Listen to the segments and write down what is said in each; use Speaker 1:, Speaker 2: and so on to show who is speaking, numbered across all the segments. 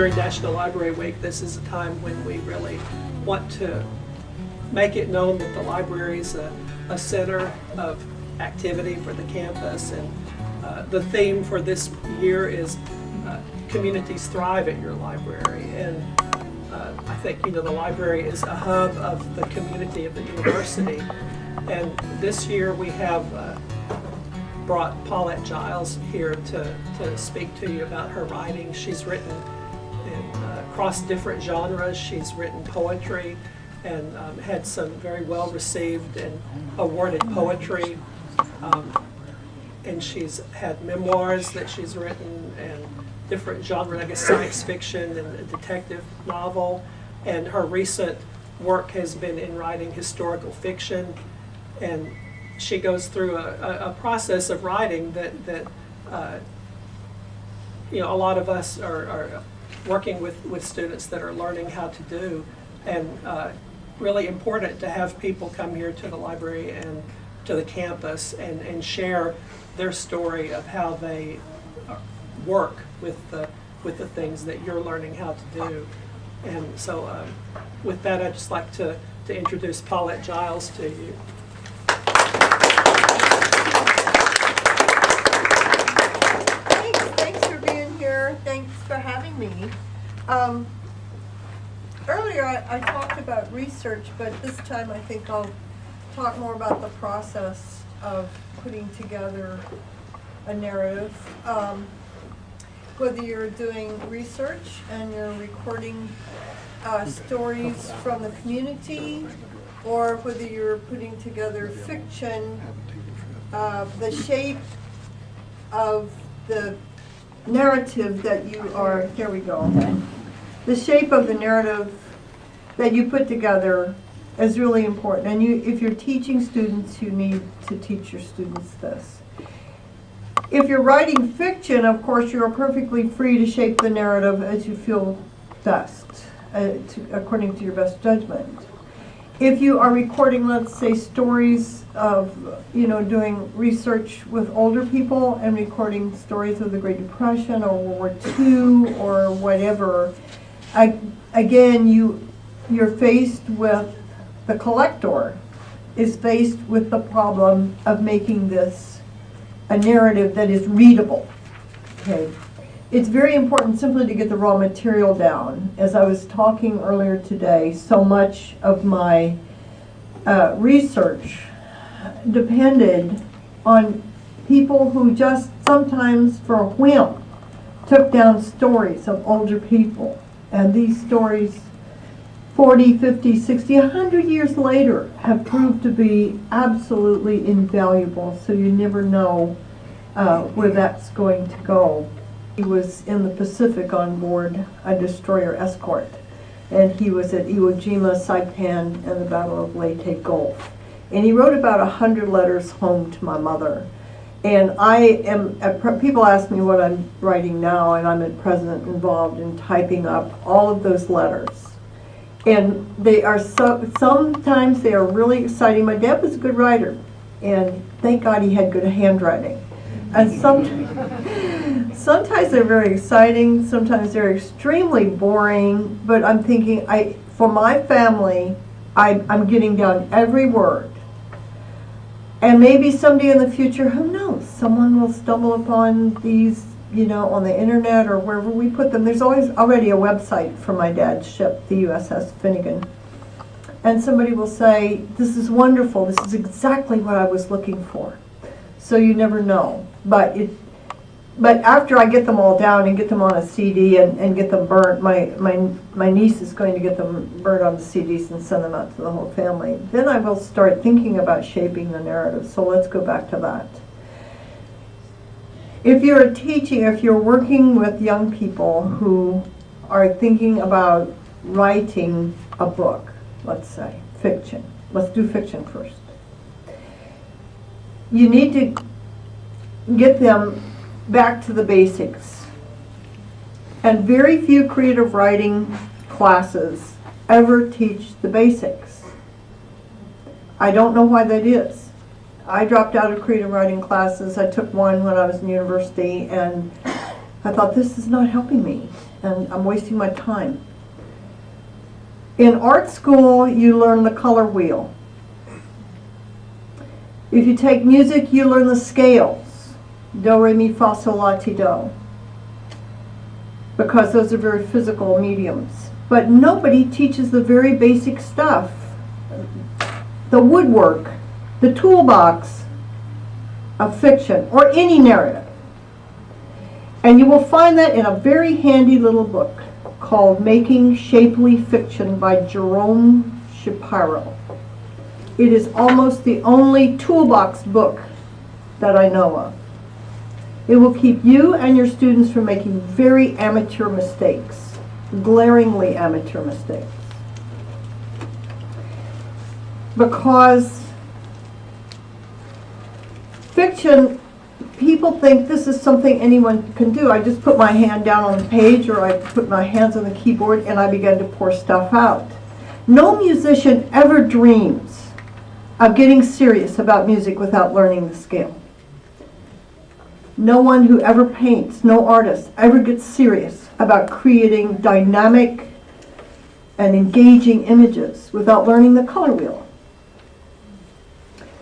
Speaker 1: during National Library Week, this is a time when we really want to make it known that the library is a center of activity for the campus. And the theme for this year is communities thrive at your library. And I think, the library is a hub of the community of the university. And this year we have brought Paullette Jiles here to speak to you about her writing. She's written across different genres. She's written poetry and had some very well received and awarded poetry. And she's had memoirs that she's written and different genres, I guess science fiction and a detective novel. And her recent work has been in writing historical fiction. And she goes through a process of writing that a lot of us are working with students that are learning how to do. And really important to have people come here to the library and to the campus and share their story of how they work with the things that you're learning how to do. And so with that, I'd just like to introduce Paullette Jiles to you.
Speaker 2: Thanks for being here. Thanks for having me. Earlier I talked about research, but this time I think I'll talk more about the process of putting together a narrative. Whether you're doing research and you're recording stories from the community, or whether you're putting together fiction, the shape of the narrative that you are, here we go, the shape of the narrative that you put together is really important. And if you're teaching students, you need to teach your students this. If you're writing fiction, of course, you're perfectly free to shape the narrative as you feel best, according to your best judgment. If you are recording, let's say, stories of, doing research with older people and recording stories of the Great Depression or World War II or whatever, again, you're faced with, the collector is faced with the problem of making this a narrative that is readable. Okay. It's very important simply to get the raw material down. As I was talking earlier today, so much of my research depended on people who just sometimes for a whim took down stories of older people. And these stories 40, 50, 60, 100 years later have proved to be absolutely invaluable, so you never know where that's going to go. He was in the Pacific on board a destroyer escort, and he was at Iwo Jima, Saipan, and the Battle of Leyte Gulf. And he wrote about 100 letters home to my mother. And people ask me what I'm writing now, and I'm at present involved in typing up all of those letters. And they are sometimes they are really exciting. My dad was a good writer, and thank God he had good handwriting. And sometimes they're very exciting, sometimes they're extremely boring, but I'm thinking, for my family, I'm getting down every word. And maybe someday in the future, who knows, someone will stumble upon these, on the internet or wherever we put them. There's already a website for my dad's ship, the USS Finnegan. And somebody will say, this is wonderful, this is exactly what I was looking for. So you never know. But after I get them all down and get them on a CD and get them burnt, my niece is going to get them burnt on the CDs and send them out to the whole family. Then I will start thinking about shaping the narrative. So let's go back to that. If you're teaching, if you're working with young people who are thinking about writing a book, let's say, fiction. Let's do fiction first. You need to get them back to the basics. And very few creative writing classes ever teach the basics. I don't know why that is. I dropped out of creative writing classes. I took one when I was in university, and I thought, this is not helping me, and I'm wasting my time. In art school, you learn the color wheel. If you take music, you learn the scales. Do, re, mi, fa, sol, la, ti, do. Because those are very physical mediums. But nobody teaches the very basic stuff. The woodwork, the toolbox of fiction, or any narrative. And you will find that in a very handy little book called Making Shapely Fiction by Jerome Shapiro. It is almost the only toolbox book that I know of. It will keep you and your students from making very amateur mistakes, glaringly amateur mistakes. Because fiction, people think this is something anyone can do. I just put my hand down on the page, or I put my hands on the keyboard and I begin to pour stuff out. No musician ever dreams of getting serious about music without learning the scale. No one who ever paints, no artist, ever gets serious about creating dynamic and engaging images without learning the color wheel.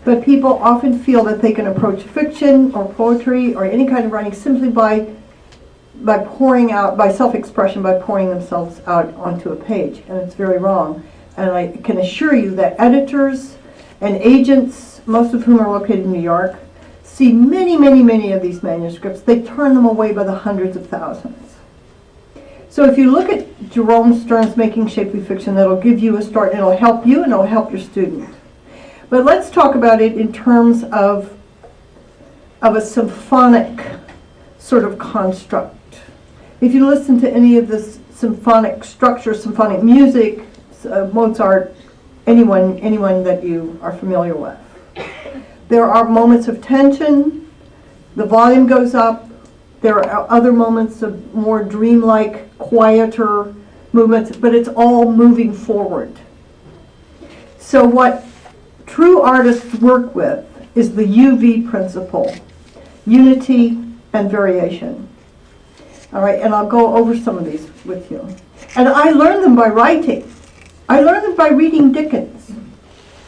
Speaker 2: But people often feel that they can approach fiction or poetry or any kind of writing simply by pouring out, by self-expression, by pouring themselves out onto a page, and it's very wrong. And I can assure you that editors and agents, most of whom are located in New York, see many, many, many of these manuscripts. They turn them away by the hundreds of thousands. So if you look at Jerome Stern's Making Shapely Fiction, that'll give you a start, and it'll help you and it'll help your student. But let's talk about it in terms of a symphonic sort of construct. If you listen to any of this symphonic structure, symphonic music, Mozart, anyone that you are familiar with, there are moments of tension, the volume goes up, there are other moments of more dreamlike, quieter movements, but it's all moving forward. So what true artists work with is the UV principle, unity and variation. All right, and I'll go over some of these with you. And I learned them by writing. I learned them by reading Dickens.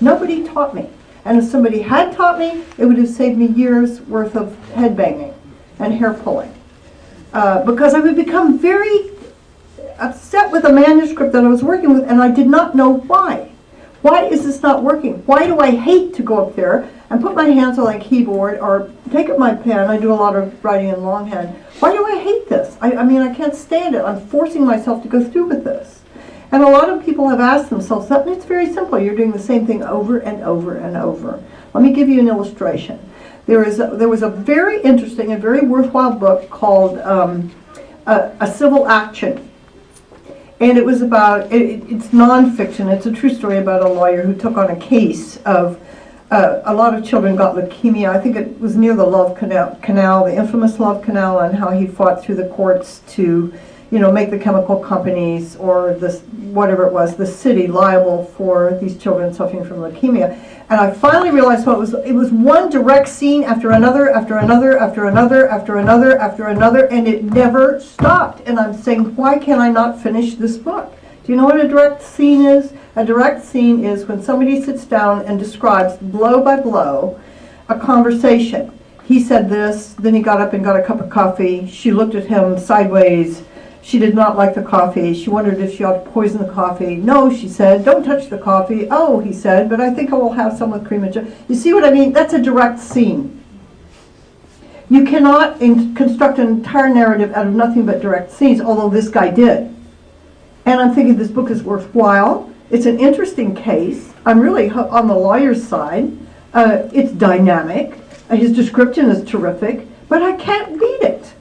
Speaker 2: Nobody taught me. And if somebody had taught me, it would have saved me years worth of head banging and hair pulling. Because I would become very upset with a manuscript that I was working with, and I did not know why. Why is this not working? Why do I hate to go up there and put my hands on a keyboard or take up my pen? I do a lot of writing in longhand. Why do I hate this? I mean, I can't stand it. I'm forcing myself to go through with this. And a lot of people have asked themselves that, and it's very simple. You're doing the same thing over and over and over. Let me give you an illustration. There was a very interesting and very worthwhile book called A Civil Action. And it was about, it's nonfiction, it's a true story about a lawyer who took on a case of a lot of children got leukemia. I think it was near the Love Canal, the infamous Love Canal, and how he fought through the courts to, make the chemical companies or this, whatever it was, the city liable for these children suffering from leukemia. And I finally realized what it was one direct scene after another, after another, after another, after another, after another, and it never stopped. And I'm saying, why can I not finish this book? Do you know what a direct scene is? A direct scene is when somebody sits down and describes blow by blow a conversation. He said this, then he got up and got a cup of coffee. She looked at him sideways. She did not like the coffee. She wondered if she ought to poison the coffee. No, she said, don't touch the coffee. Oh, he said, but I think I will have some with cream and sugar. You see what I mean? That's a direct scene. You cannot construct an entire narrative out of nothing but direct scenes, although this guy did. And I'm thinking this book is worthwhile. It's an interesting case. I'm really on the lawyer's side. It's dynamic. His description is terrific, but I can't read it.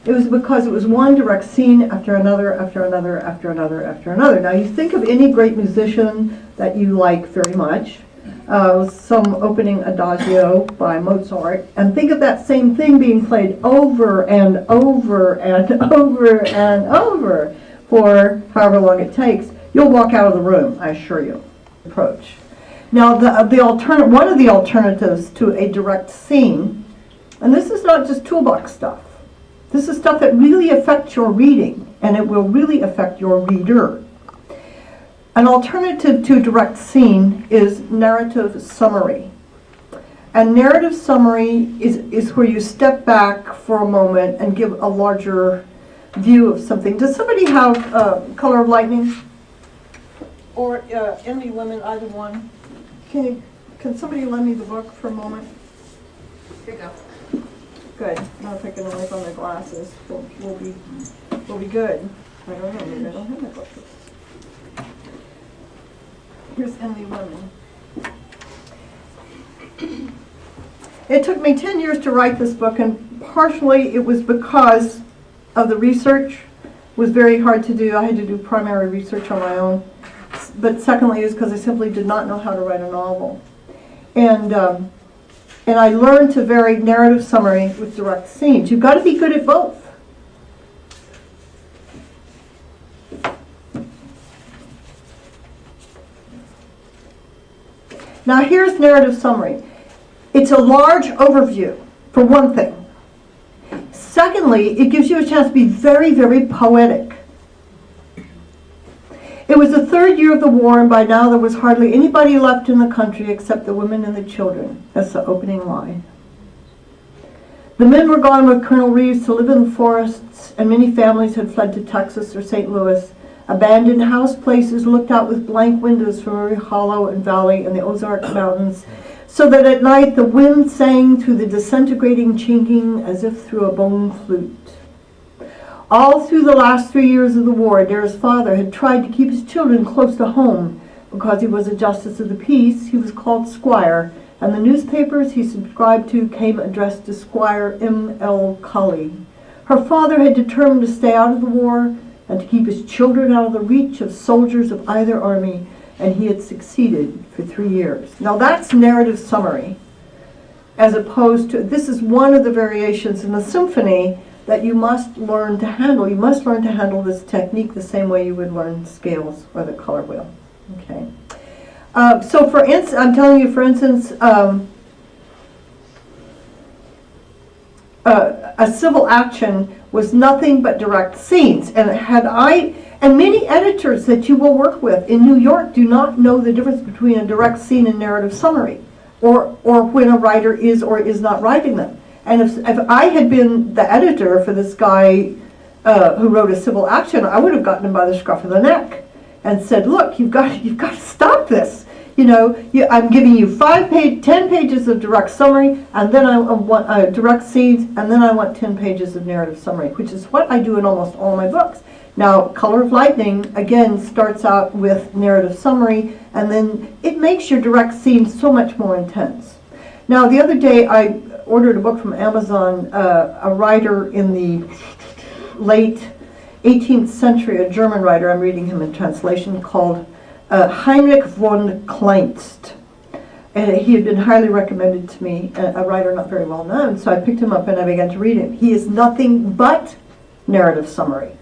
Speaker 2: It was because it was one direct scene after another, after another, after another, after another. Now you think of any great musician that you like very much, some opening adagio by Mozart, and think of that same thing being played over and over and over and over for however long it takes. You'll walk out of the room, I assure you. Approach. Now one of the alternatives to a direct scene, and this is not just toolbox stuff.
Speaker 3: This is stuff that really affects your reading, and it will really affect your reader. An alternative to direct scene is narrative summary. And narrative summary is where you step back for a moment and give a larger view of something. Does somebody have Color of Lightning? Or Enemy Women, either one? Can somebody lend me the book for a moment?
Speaker 2: Here you go.
Speaker 3: Good. Now if I can wipe on my glasses, we'll be good. I don't know, maybe I don't have my glasses. Here's Enemy Women. It took me 10 years to write this book, and partially it was because of the research. It was very hard to do. I had to do primary research on my own. But secondly is because I simply did not know how to write a novel. And I learned to vary narrative summary with direct scenes. You've got to be good at both. Now here's narrative summary. It's a large overview, for one thing. Secondly, it gives you a chance to be very, very poetic. It was the third year of the war, and by now there was hardly anybody left in the country except the women and the children. That's the opening line. The men were gone with Colonel Reeves to live in the forests, and many families had fled to Texas or St. Louis. Abandoned house places looked out with blank windows from every hollow and valley in the Ozark Mountains, so that at night the wind sang through the disintegrating chinking as if through a bone flute. All through the last 3 years of the war, Adair's father had tried to keep his children close to home. Because he was a justice of the peace, he was called Squire, and the newspapers he subscribed to came addressed to Squire M.L. Cully. Her father had determined to stay out of the war and to keep his children out of the reach of soldiers of either army, and he had succeeded for 3 years. Now that's narrative summary, as opposed to, this is one of the variations in the symphony that you must learn to handle. You must learn to handle this technique the same way you would learn scales or the color wheel. Okay. So for instance, I'm telling you, for instance, a civil action was nothing but direct scenes. And many editors that you will work with in New York do not know the difference between a direct scene and narrative summary, or when a writer is or is not writing them. And if I had been the editor for this guy who wrote a civil action, I would have gotten him by the scruff of the neck and said, look, you've got to stop this. You know, I'm giving you 10 pages of direct summary, and then I want direct scenes, and then I want 10 pages of narrative summary, which is what I do in almost all my books. Now, Color of Lightning, again, starts out with narrative summary, and then it makes your direct scenes so much more intense. Now, the other day, I ordered a book from Amazon, a writer in the late 18th century, a German writer, I'm reading him in translation, called Heinrich von Kleinst. And he had been highly recommended to me, a writer not very well known, so I picked him up and I began to read him. He is nothing but narrative summary.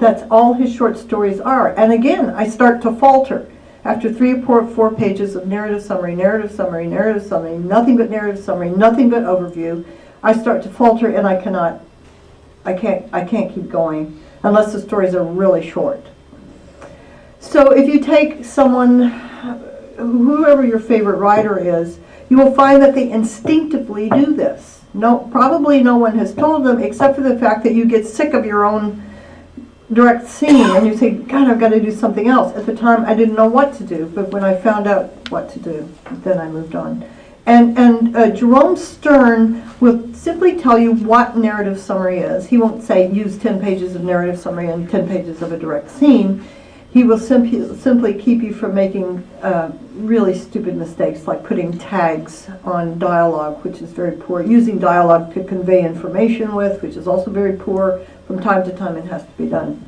Speaker 3: That's all his short stories are. And again, I start to falter. After 3 or 4 pages of narrative summary, narrative summary, narrative summary, nothing but narrative summary, nothing but overview, I start to falter and I can't keep going unless the stories are really short. So if you take someone, whoever your favorite writer is, you will find that they instinctively do this. Probably no one has told them, except for the fact that you get sick of your own direct scene and you say, God, I've got to do something else. At the time, I didn't know what to do, but when I found out what to do, then I moved on. And Jerome Stern will simply tell you what narrative summary is. He won't say use 10 pages of narrative summary and 10 pages of a direct scene. He will simply keep you from making really stupid mistakes, like putting tags on dialogue, which is very poor, using dialogue to convey information with, which is also very poor. From time to time it has to be done.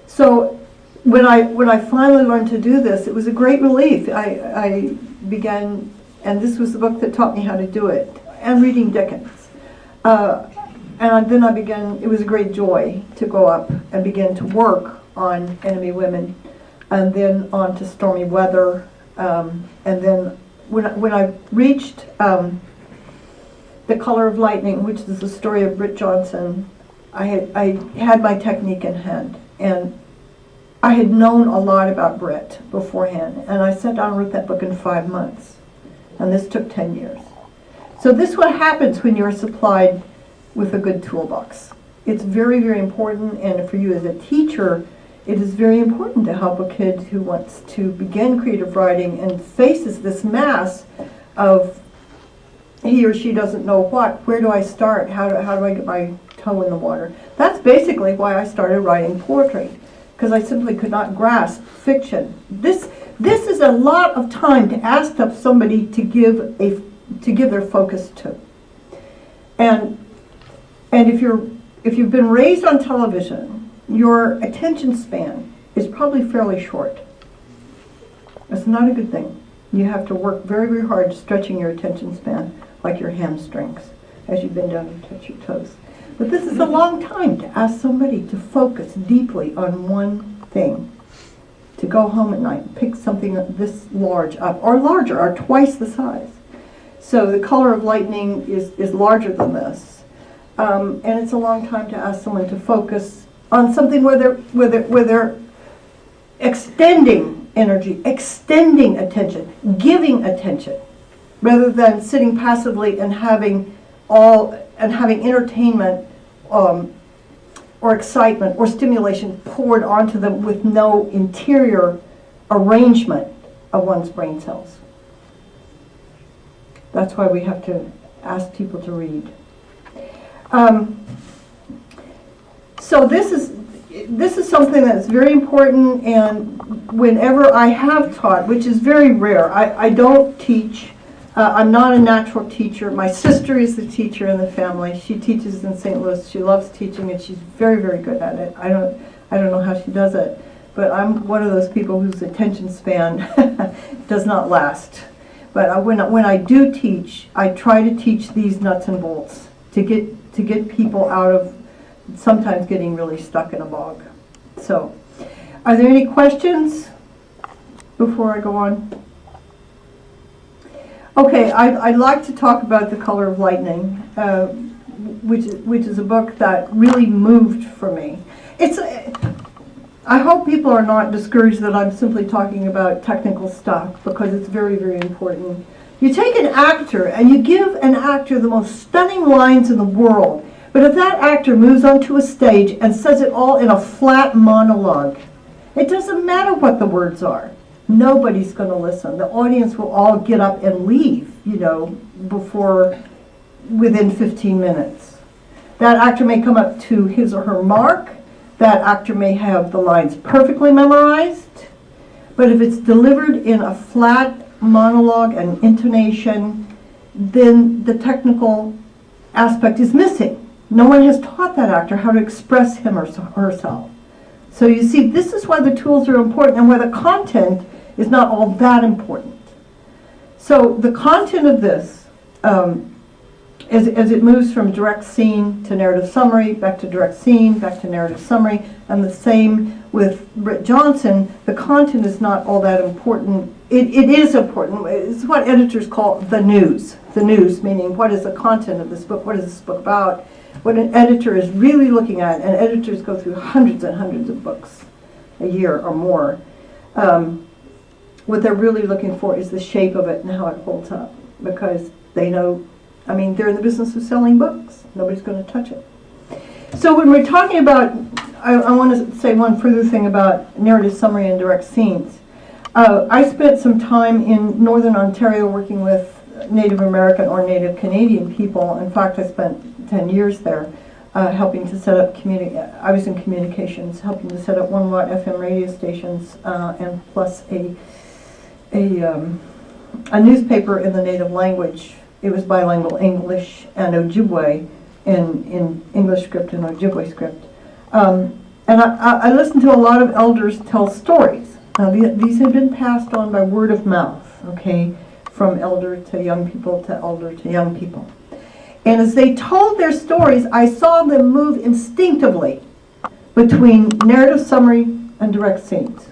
Speaker 3: So when I finally learned to do this, it was a great relief. I began, and this was the book that taught me how to do it, and reading Dickens. And then I began, it was a great joy to go up and begin to work on Enemy Women, and then on to Stormy Weather, and then when I reached The Color of Lightning, which is the story of Britt Johnson, I had my technique in hand, and I had known a lot about Brett beforehand, and I sat down and wrote that book in 5 months, and this took 10 years. So this is what happens when you're supplied with a good toolbox. It's very, very important, and for you as a teacher, it is very important to help a kid who wants to begin creative writing and faces this mass of he or she doesn't know where do I start, how do I get my toe in the water. That's basically why I started writing poetry, because I simply could not grasp fiction. This is a lot of time to ask of somebody to give their focus to. And if you've been raised on television, your attention span is probably fairly short. That's not a good thing. You have to work very, very hard stretching your attention span, like your hamstrings, as you bend down and touch your toes. But this is a long time to ask somebody to focus deeply on one thing. To go home at night and pick something this large up, or larger, or twice the size. So the color of lightning is larger than this. And it's a long time to ask someone to focus on something where they're extending energy, extending attention, giving attention, rather than sitting passively and having entertainment or excitement or stimulation poured onto them with no interior arrangement of one's brain cells. That's why we have to ask people to read. So this is something that's very important, and whenever I have taught, which is very rare, I don't teach. I'm not a natural teacher. My sister is the teacher in the family. She teaches in St. Louis. She loves teaching, and she's very, very good at it. I don't know how she does it, but I'm one of those people whose attention span does not last. But when I do teach, I try to teach these nuts and bolts to get people out of sometimes getting really stuck in a bog. So, are there any questions before I go on? Okay, I'd like to talk about The Color of Lightning, which is a book that really moved for me. I hope people are not discouraged that I'm simply talking about technical stuff, because it's very, very important. You take an actor and you give an actor the most stunning lines in the world, but if that actor moves onto a stage and says it all in a flat monologue, it doesn't matter what the words are. Nobody's going to listen. The audience will all get up and leave, within 15 minutes. That actor may come up to his or her mark. That actor may have the lines perfectly memorized. But if it's delivered in a flat monologue and intonation, then the technical aspect is missing. No one has taught that actor how to express him or herself. So you see, this is why the tools are important, and why the content is not all that important. So the content of this, as it moves from direct scene to narrative summary, back to direct scene, back to narrative summary, and the same with Britt Johnson, the content is not all that important. It is important. It's what editors call the news. The news, meaning what is the content of this book? What is this book about? What an editor is really looking at, and editors go through hundreds and hundreds of books a year or more. What they're really looking for is the shape of it and how it holds up, because they know, they're in the business of selling books. Nobody's going to touch it. So when we're talking about, I want to say one further thing about narrative summary and direct scenes. I spent some time in Northern Ontario working with Native American or Native Canadian people. In fact, I spent 10 years there helping to set up I was in communications, helping to set up 1 watt FM radio stations and plus a newspaper in the native language. It was bilingual English and Ojibwe in English script and Ojibwe script. And I listened to a lot of elders tell stories. Now these had been passed on by word of mouth, okay, from elder to young people to elder to young people. And as they told their stories, I saw them move instinctively between narrative summary and direct scenes.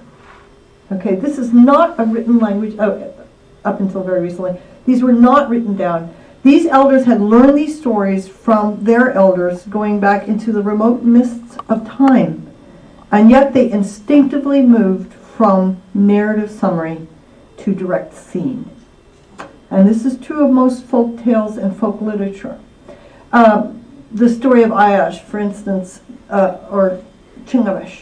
Speaker 3: Okay, this is not a written language, up until very recently. These were not written down. These elders had learned these stories from their elders going back into the remote mists of time, and yet they instinctively moved from narrative summary to direct scene. And this is true of most folk tales and folk literature. The story of Ayash, for instance, or Chingavish.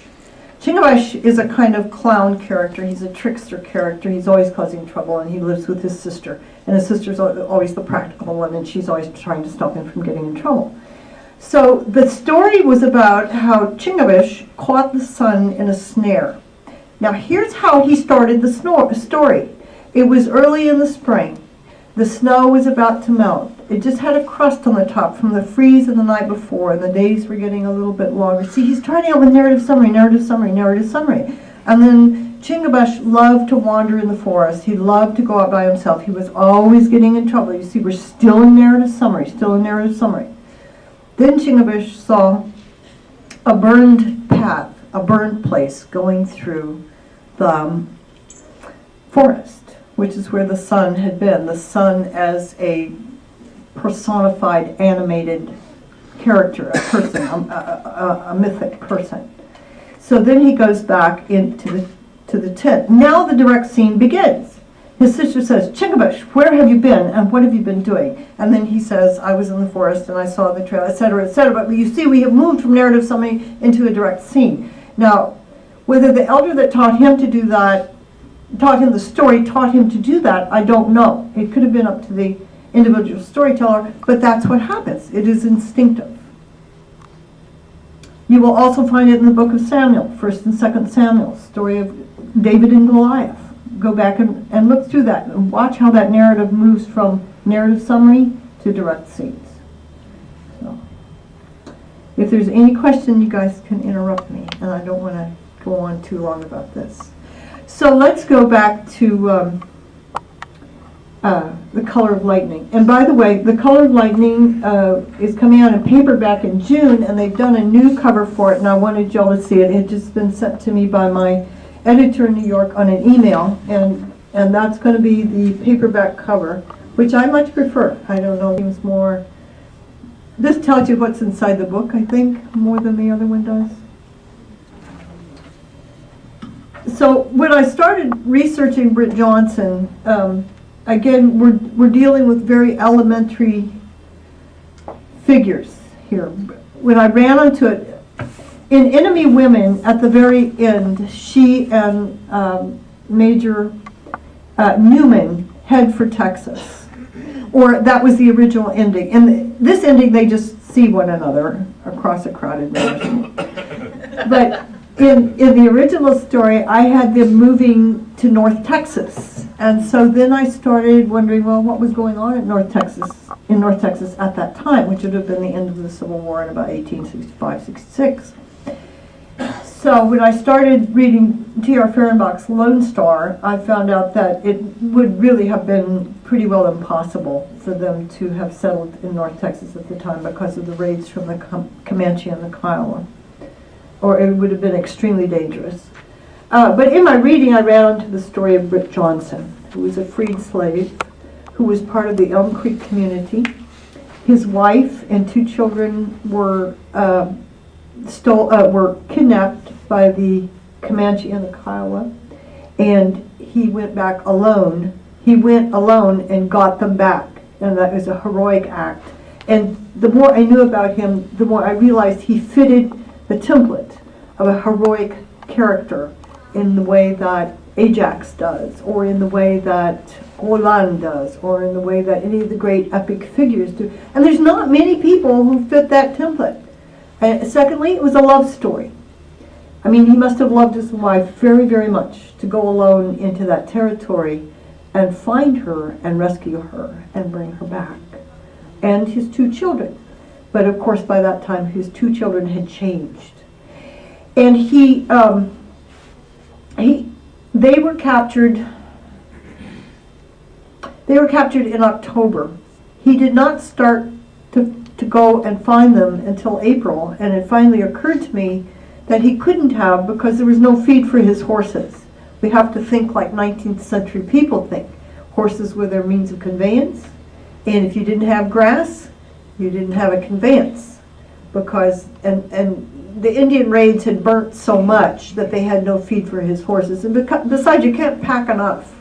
Speaker 3: Chingavish is a kind of clown character. He's a trickster character. He's always causing trouble, and he lives with his sister. And his sister's always the practical one, and she's always trying to stop him from getting in trouble. So the story was about how Chingavish caught the sun in a snare. Now here's how he started the story. It was early in the spring. The snow was about to melt. It just had a crust on the top from the freeze of the night before, and the days were getting a little bit longer. See, he's starting out with narrative summary, narrative summary, narrative summary. And then Chingavish loved to wander in the forest. He loved to go out by himself. He was always getting in trouble. You see, we're still in narrative summary, still in narrative summary. Then Chingavish saw a burned path, a burned place going through the forest, which is where the sun had been. The sun as a personified, animated character, a person, a mythic person. So then he goes back into the tent. Now the direct scene begins. His sister says, Chingavish, where have you been and what have you been doing? And then he says, I was in the forest and I saw the trail, etc., etc. But you see, we have moved from narrative summary into a direct scene. Now, whether the elder that taught him to do that, taught him the story, taught him to do that, I don't know. It could have been up to the individual storyteller, but that's what happens. It is instinctive. You will also find it in the book of Samuel, 1st and 2nd Samuel, story of David and Goliath. Go back and look through that and watch how that narrative moves from narrative summary to direct scenes. So, if there's any question, you guys can interrupt me, and I don't want to go on too long about this. So let's go back to The Color of Lightning. And by the way, The Color of Lightning is coming out in paperback in June, and they've done a new cover for it, and I wanted y'all to see it. It had just been sent to me by my editor in New York on an email, and that's going to be the paperback cover, which I much prefer. I don't know, it seems more, this tells you what's inside the book, I think, more than the other one does. So when I started researching Britt Johnson, again, we're dealing with very elementary figures here. When I ran onto it, in Enemy Women, at the very end, she and Major Newman head for Texas. Or that was the original ending. In this ending, they just see one another across a crowded road. But in the original story, I had them moving to North Texas. And so then I started wondering, well, what was going on in North Texas at that time, which would have been the end of the Civil War in about 1865-66. So when I started reading T.R. Fehrenbach's Lone Star, I found out that it would really have been pretty well impossible for them to have settled in North Texas at the time because of the raids from the Comanche and the Kiowa. Or it would have been extremely dangerous. But in my reading, I ran onto the story of Britt Johnson, who was a freed slave, who was part of the Elm Creek community. His wife and 2 children were kidnapped by the Comanche and the Kiowa, and he went back alone. He went alone and got them back, and that was a heroic act. And the more I knew about him, the more I realized he fitted the template of a heroic character in the way that Ajax does, or in the way that Roland does, or in the way that any of the great epic figures do. And there's not many people who fit that template. Secondly, it was a love story. I mean, he must have loved his wife very, very much to go alone into that territory and find her and rescue her and bring her back. And his 2 children. But of course, by that time, his 2 children had changed. And they were captured. They were captured in October. He did not start to go and find them until April, and it finally occurred to me that he couldn't have because there was no feed for his horses. We have to think like 19th century people think. Horses were their means of conveyance, And if you didn't have grass, you didn't have a conveyance, because, and the Indian raids had burnt so much that they had no feed for his horses. And besides, you can't pack enough.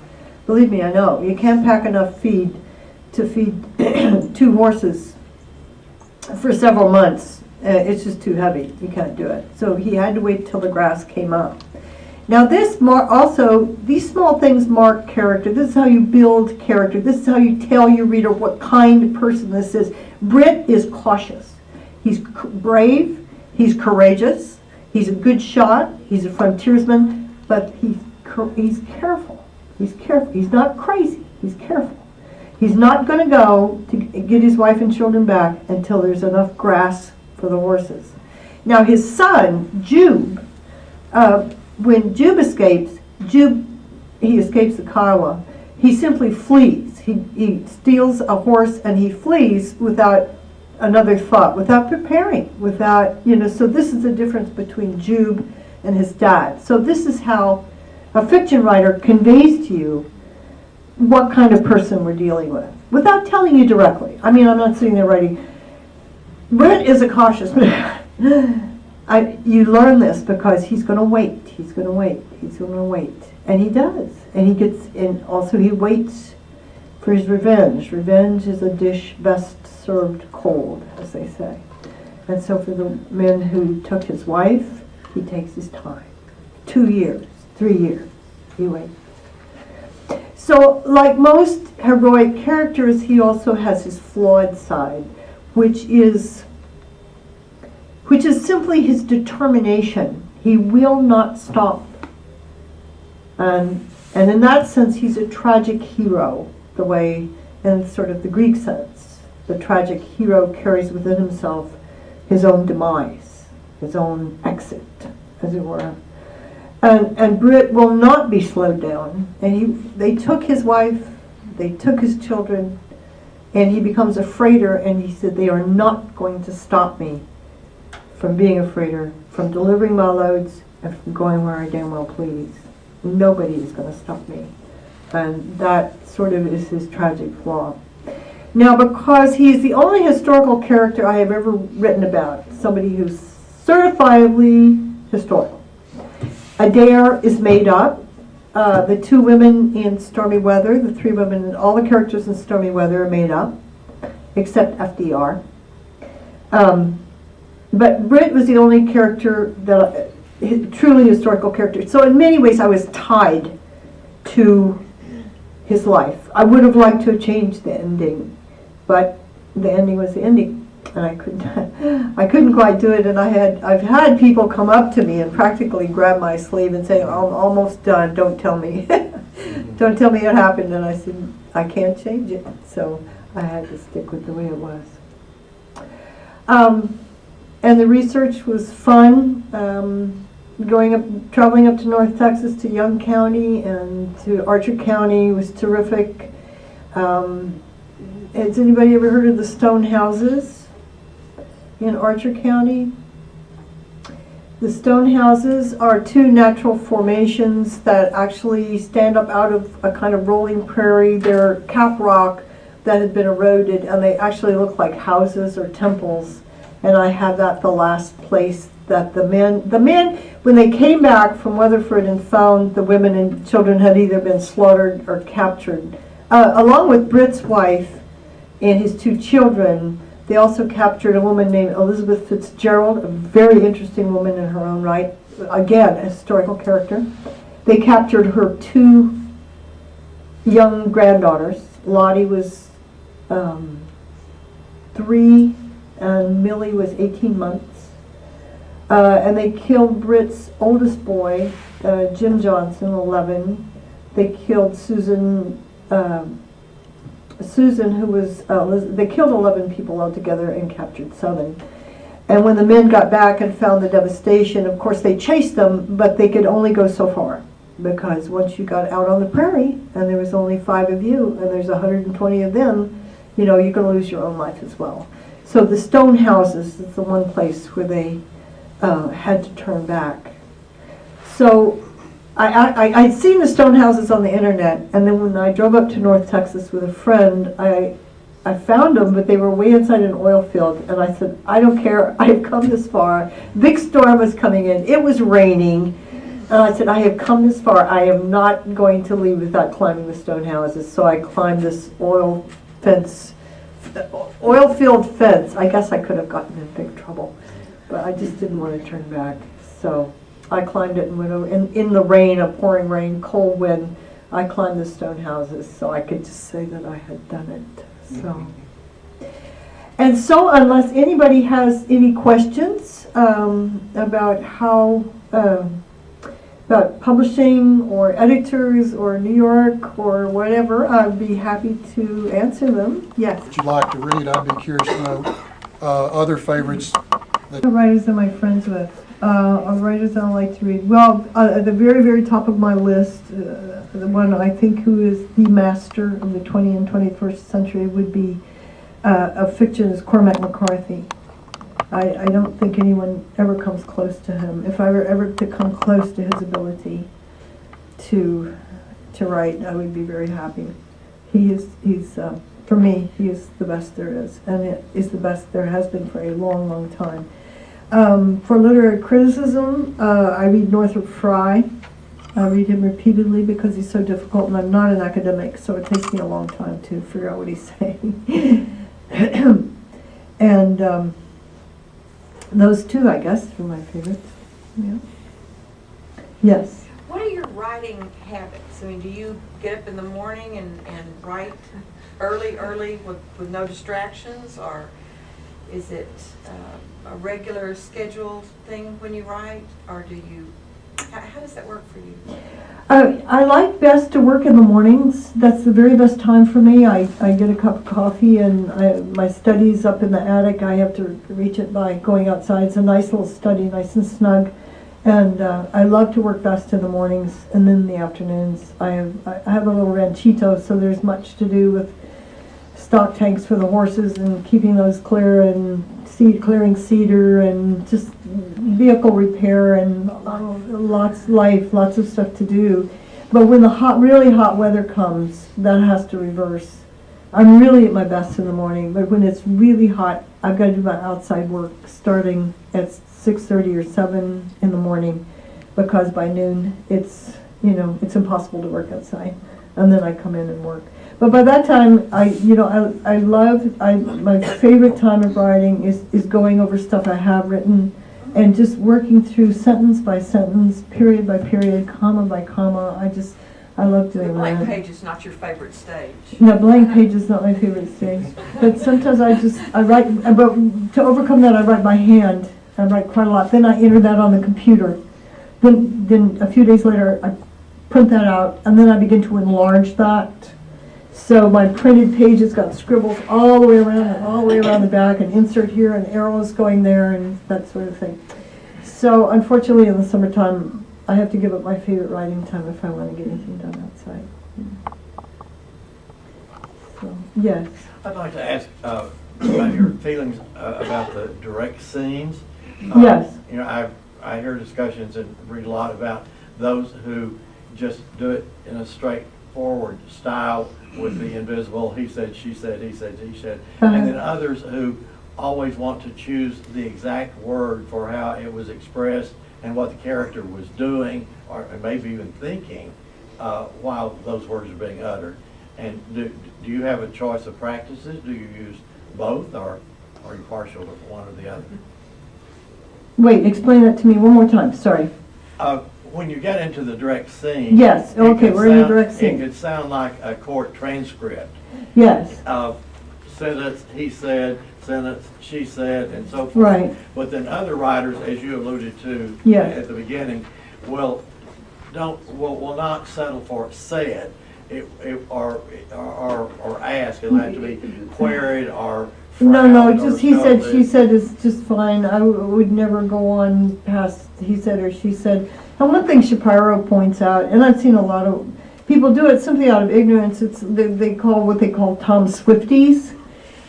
Speaker 3: Believe me, I know. You can't pack enough feed to feed 2 horses for several months. It's just too heavy. You can't do it. So he had to wait till the grass came up. Now this also, these small things mark character. This is how you build character. This is how you tell your reader what kind of person this is. Britt is cautious. He's brave. He's courageous. He's a good shot. He's a frontiersman. But he's careful. He's careful. He's not crazy. He's careful. He's not going to go to get his wife and children back until there's enough grass for the horses. Now his son, Jube, when Jube escapes, he escapes the Kiowa, he simply flees. He steals a horse and he flees without another thought, without preparing, without, so this is the difference between Jube and his dad. So this is how a fiction writer conveys to you what kind of person we're dealing with, without telling you directly. I mean, I'm not sitting there writing, Britt is a cautious man. You learn this because he's going to wait. He's going to wait. He's going to wait. And he does. And he gets, and also he waits for his revenge. Revenge is a dish best served cold, as they say. And so for the men who took his wife, he takes his time. 2 years, 3 years, he waits. So like most heroic characters, he also has his flawed side, which is simply his determination. He will not stop. And in that sense, he's a tragic hero, the way, in sort of the Greek sense, the tragic hero carries within himself his own demise, his own exit, as it were. And Britt will not be slowed down. And they took his wife, they took his children, and he becomes a freighter, and he said, they are not going to stop me from being a freighter, from delivering my loads, and from going where I damn well please. Nobody is going to stop me. And that sort of is his tragic flaw. Now, because he is the only historical character I have ever written about, somebody who's certifiably historical, Adair is made up. The 2 women in Stormy Weather, the 3 women, all the characters in Stormy Weather are made up, except FDR. But Britt was the only character that, truly historical character. So in many ways I was tied to his life. I would have liked to have changed the ending, but the ending was the ending. And I couldn't quite do it, and I've had people come up to me and practically grab my sleeve and say, I'm almost done, don't tell me. Don't tell me what happened. And I said, I can't change it. So I had to stick with the way it was. And the research was fun. Traveling up to North Texas to Young County and to Archer County was terrific. Has anybody ever heard of the stone houses in Archer County? The stone houses are 2 natural formations that actually stand up out of a kind of rolling prairie. They're cap rock that had been eroded, and they actually look like houses or temples. And I have that the last place that the men, when they came back from Weatherford and found the women and children had either been slaughtered or captured, along with Britt's wife and his 2 children. They also captured a woman named Elizabeth Fitzgerald, a very interesting woman in her own right. Again, a historical character. They captured her 2 young granddaughters. Lottie was 3 and Millie was 18 months. And they killed Britt's oldest boy, Jim Johnson, 11. They killed Susan, who was, they killed 11 people altogether and captured 7. And when the men got back and found the devastation, of course they chased them, but they could only go so far. Because once you got out on the prairie, and there was only 5 of you, and there's 120 of them, you're going to lose your own life as well. So the stone houses is the one place where they had to turn back. So I'd seen the stone houses on the internet, and then when I drove up to North Texas with a friend, I I found them, but they were way inside an oil field. And I said, I don't care. I have come this far. Big storm was coming in. It was raining. And I said, I have come this far. I am not going to leave without climbing the stone houses. So I climbed this oil field fence. I guess I could have gotten in big trouble, but I just didn't want to turn back. So I climbed it and went over. In the rain, a pouring rain, cold wind, I climbed the stone houses so I could just say that I had done it. So, and so unless anybody has any questions about how, about publishing or editors or New York or whatever, I'd be happy to answer them. Yes.
Speaker 4: Would you like to read? I'd be curious to know other favorites.
Speaker 3: The writers am I friends with? Writers I like to read. Well, at the very, very top of my list, the one I think who is the master of the 20th and 21st century would be of fiction is Cormac McCarthy. I don't think anyone ever comes close to him. If I were ever to come close to his ability to write, I would be very happy. He's for me, he is the best there is, and it is the best there has been for a long, long time. For literary criticism, I read Northrop Frye. I read him repeatedly because he's so difficult, and I'm not an academic, so it takes me a long time to figure out what he's saying. And those two, I guess, are my favorites. Yeah. Yes.
Speaker 5: What are your writing habits? I mean, do you get up in the morning and write early with no distractions, or is it a regular scheduled thing when you write, or do you, how does that work for you?
Speaker 3: I like best to work in the mornings. That's the very best time for me. I get a cup of coffee, and my study's up in the attic. I have to reach it by going outside. It's a nice little study, nice and snug. And I love to work best in the mornings, and then in the afternoons. I have a little ranchito, so there's much to do with stock tanks for the horses and keeping those clear, and clearing cedar, and just vehicle repair, and lots of stuff to do. But when the really hot weather comes, that has to reverse. I'm really at my best in the morning, but when it's really hot, I've got to do my outside work starting at 6:30 or 7 in the morning, because by noon it's impossible to work outside, and then I come in and work. But by that time, my favorite time of writing is going over stuff I have written and just working through sentence by sentence, period by period, comma by comma. I love doing
Speaker 5: The blank
Speaker 3: that.
Speaker 5: page is not your favorite stage.
Speaker 3: No, blank page is not my favorite stage. But sometimes I write, but to overcome that, I write by hand. I write quite a lot. Then I enter that on the computer. Then a few days later, I print that out, and then I begin to enlarge that. So my printed page has got scribbles all the way around and all the way around the back, and insert here and arrows going there and that sort of thing. So unfortunately in the summertime, I have to give up my favorite writing time if I want to get anything done outside. So, yes.
Speaker 6: I'd like to ask about your feelings about the direct scenes.
Speaker 3: Yes.
Speaker 6: You know, I hear discussions and read a lot about those who just do it in a straightforward style with the invisible, he said, she said, he said, he said, and then others who always want to choose the exact word for how it was expressed and what the character was doing, or maybe even thinking, while those words are being uttered. And do you have a choice of practices? Do you use both, or are you partial to one or the other?
Speaker 3: Wait, explain that to me one more time, sorry.
Speaker 6: When you get into the direct scene,
Speaker 3: Yes, okay, we're in the direct scene.
Speaker 6: It could sound like a court transcript.
Speaker 3: Yes.
Speaker 6: Sentence, he said, sentence, she said, and so forth.
Speaker 3: Right.
Speaker 6: But then other writers, as you alluded to
Speaker 3: Yes.
Speaker 6: at the beginning, will not settle for said, or ask. It'll have to be queried or
Speaker 3: No,
Speaker 6: frowned or
Speaker 3: just he said,
Speaker 6: scolded.
Speaker 3: she said is just fine. I would never go on past he said or she said. And one thing Shapiro points out, and I've seen a lot of people do it simply out of ignorance, it's they call what they call Tom Swifties.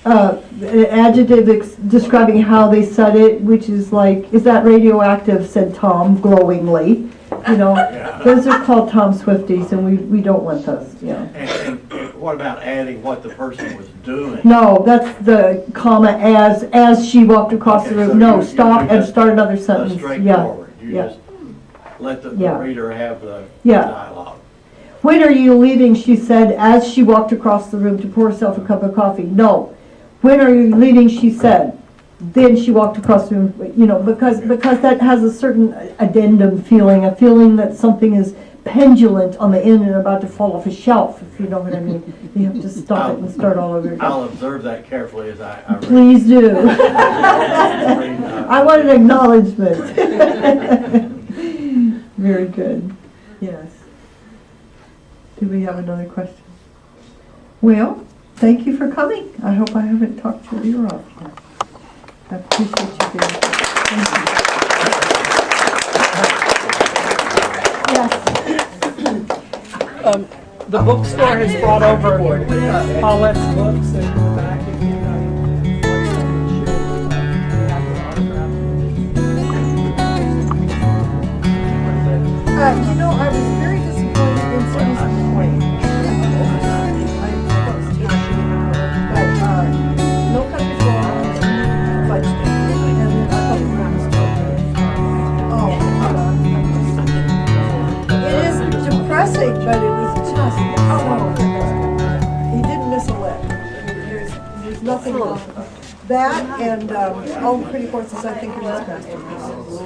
Speaker 3: An adjective describing how they said it, which is like, is that radioactive, said Tom glowingly. You know,
Speaker 6: Yeah.
Speaker 3: those are called Tom Swifties, and we don't want those, yeah.
Speaker 6: And what about adding what the person was doing?
Speaker 3: No, that's the comma as she walked across the
Speaker 6: Okay, so
Speaker 3: room. No,
Speaker 6: you
Speaker 3: stop
Speaker 6: do
Speaker 3: and
Speaker 6: just
Speaker 3: start another
Speaker 6: a
Speaker 3: sentence. Yeah,
Speaker 6: straightforward. You
Speaker 3: yeah.
Speaker 6: just let the
Speaker 3: Yeah.
Speaker 6: reader have the
Speaker 3: Yeah.
Speaker 6: dialogue.
Speaker 3: When are you leaving, she said, as she walked across the room to pour herself a cup of coffee. No. When are you leaving, she said. Then she walked across the room, because that has a certain addendum feeling, a feeling that something is pendulant on the end and about to fall off a shelf, if you know what I mean. You have to stop it and start all over again.
Speaker 6: I'll observe that carefully as I read.
Speaker 3: Please do. I want an acknowledgement. Very good. Yes. Do we have another question? Well, thank you for coming. I hope I haven't talked your ear off yet. I appreciate you being here. Thank you. Yes.
Speaker 1: The bookstore has brought over Paulette's books and in the back if you
Speaker 2: I was very disappointed in Susan Quinn. But, no country for old men, fudge cake, and then I thought the one was totally. It is depressing, but it was just, he didn't miss a lick. There's nothing wrong with it. That and, all Pretty Horses, I think, are just masterpieces.